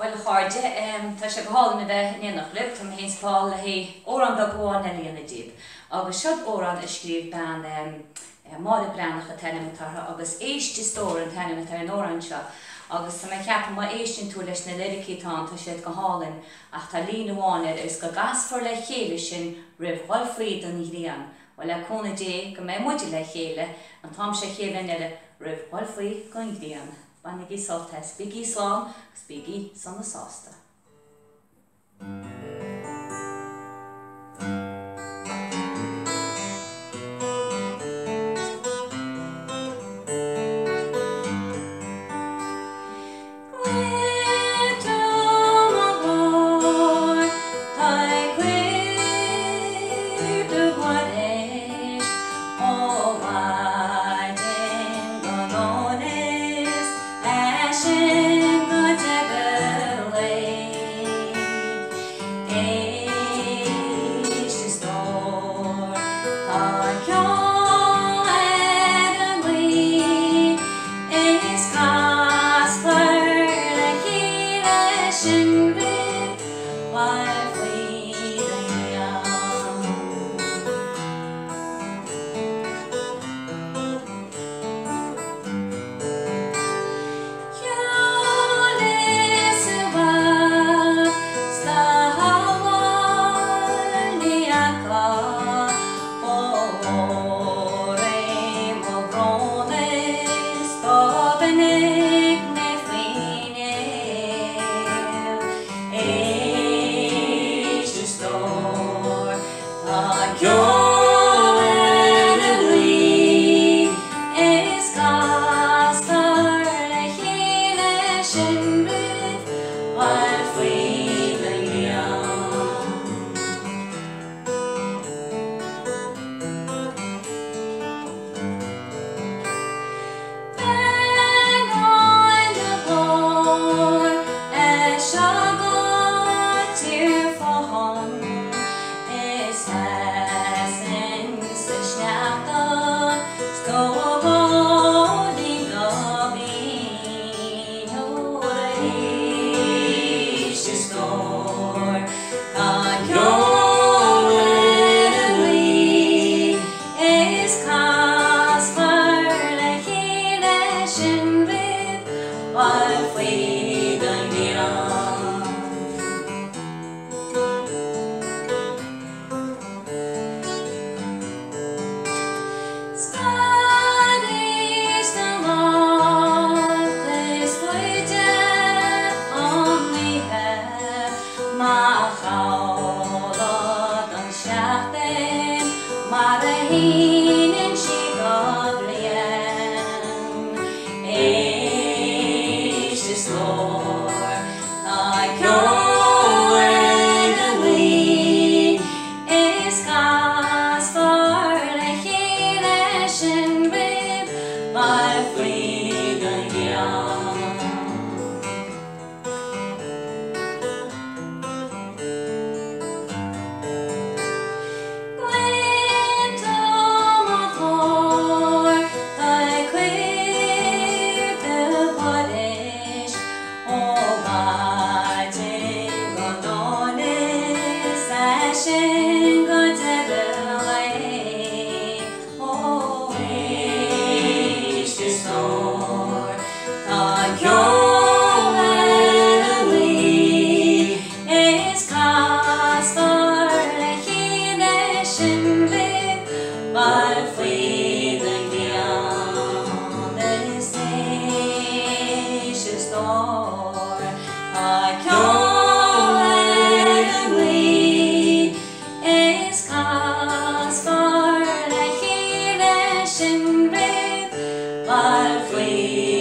Well, Harja, tasha gahal me the nenachlip from his Paul he oran da goan Elena dib. Agus shot oran ishkriv ban mode brand telemetar agus each to store and telemetar in orange. Agus sa me cap ma each to lesh na liriki tan tasha gahalin ach talina waner is go gas for le chelishin riv walfried an irian. Well a kona je go me module chele and tom she chele nele riv walfried go irian. Banigi saltes, biggie song, biggie son the sauce. gas for the healing with my freedom young. My freedom beyond this nation's door, my calling is cast for the healing with my freedom.